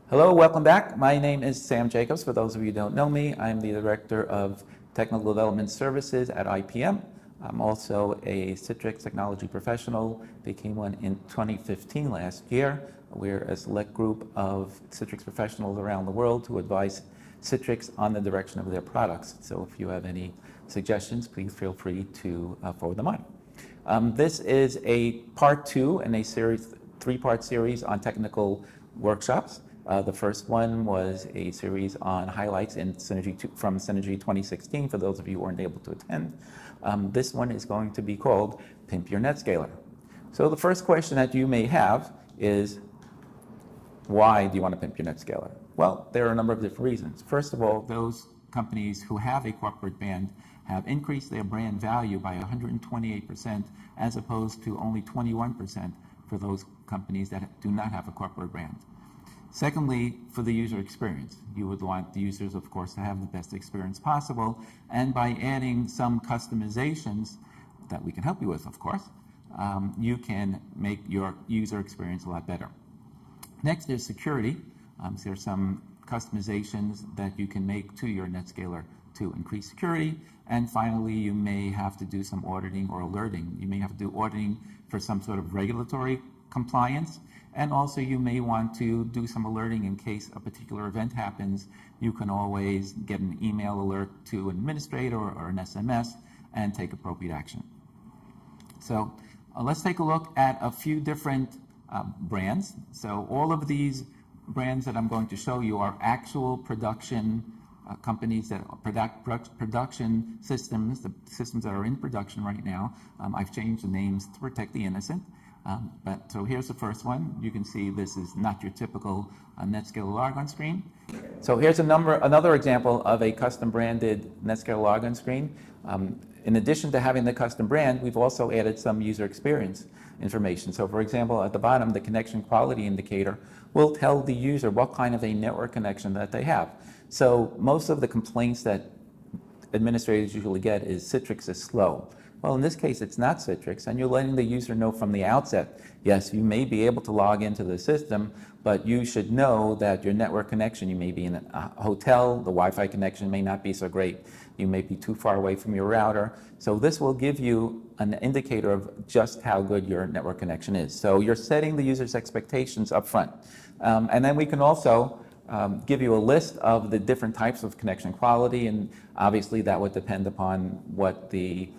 Hello, welcome back. My name is Sam Jacobs. For those of you who don't know me, I'm the Director of Technical Development Services at IPM. I'm also a Citrix technology professional, became one in 2015 last year. We're a select group of Citrix professionals around the world who advise Citrix on the direction of their products. So if you have any suggestions, please feel free to forward them on. This is a part 2 in a three-part series on technical workshops. The first one was a series on highlights in from Synergy 2016, for those of you who weren't able to attend. This one is going to be called Pimp Your NetScaler. So the first question that you may have is, why do you want to pimp your NetScaler? Well, there are a number of different reasons. First of all, those companies who have a corporate brand have increased their brand value by 128%, as opposed to only 21% for those companies that do not have a corporate brand. Secondly, for the user experience, you would want the users, of course, to have the best experience possible, and by adding some customizations that we can help you with, of course, you can make your user experience a lot better. Next is security. So there's some customizations that you can make to your NetScaler to increase security. And finally, you may have to do some auditing or alerting. You may have to do auditing for some sort of regulatory compliance. And also you may want to do some alerting in case a particular event happens. You can always get an email alert to an administrator or an SMS and take appropriate action. So let's take a look at a few different brands. So all of these brands that I'm going to show you are actual production companies that production systems, the systems that are in production right now. I've changed the names to protect the innocent. So here's the first one. You can see this is not your typical NetScaler logon screen. So here's another example of a custom branded NetScaler logon screen. In addition to having the custom brand, we've also added some user experience information. So for example, at the bottom, the connection quality indicator will tell the user what kind of a network connection that they have. So most of the complaints that administrators usually get is Citrix is slow. Well, in this case, it's not Citrix, and you're letting the user know from the outset, yes, you may be able to log into the system, but you should know that your network connection, you may be in a hotel, the Wi-Fi connection may not be so great, you may be too far away from your router. So this will give you an indicator of just how good your network connection is. So you're setting the user's expectations up front. And then we can also give you a list of the different types of connection quality, and obviously that would depend upon what the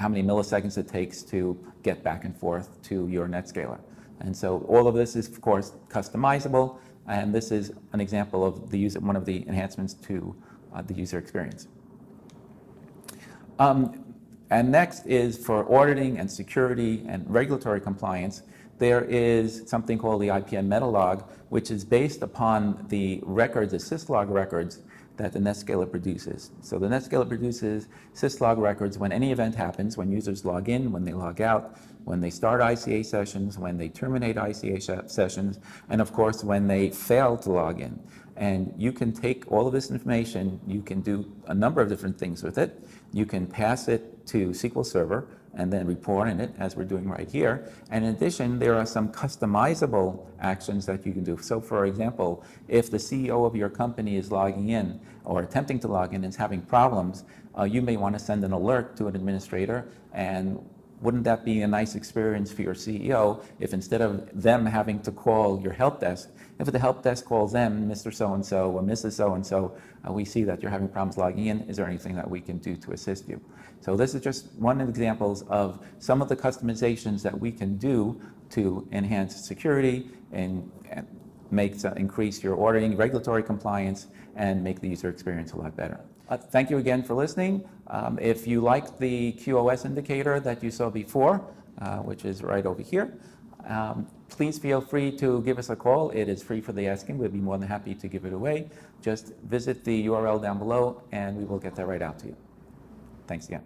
how many milliseconds it takes to get back and forth to your NetScaler. And so all of this is, of course, customizable, and this is an example of one of the enhancements to the user experience. And next is for auditing and security and regulatory compliance. There is something called the IPM Metalog, which is based upon the records, the syslog records, that the NetScaler produces. So the NetScaler produces syslog records when any event happens, when users log in, when they log out, when they start ICA sessions, when they terminate ICA sessions, and of course when they fail to log in. And you can take all of this information, you can do a number of different things with it. You can pass it to SQL Server and then report in it, as we're doing right here. And in addition, there are some customizable actions that you can do. So for example, if the CEO of your company is logging in or attempting to log in and is having problems, you may want to send an alert to an administrator. And wouldn't that be a nice experience for your CEO if instead of them having to call your help desk, if the help desk calls them, Mr. So-and-so or Mrs. So-and-so, we see that you're having problems logging in, is there anything that we can do to assist you? So this is just one of the examples of some of the customizations that we can do to enhance security and increase your auditing, regulatory compliance, and make the user experience a lot better. Thank you again for listening. If you like the QoS indicator that you saw before, which is right over here, please feel free to give us a call. It is free for the asking. We'd be more than happy to give it away. Just visit the URL down below and we will get that right out to you. Thanks again.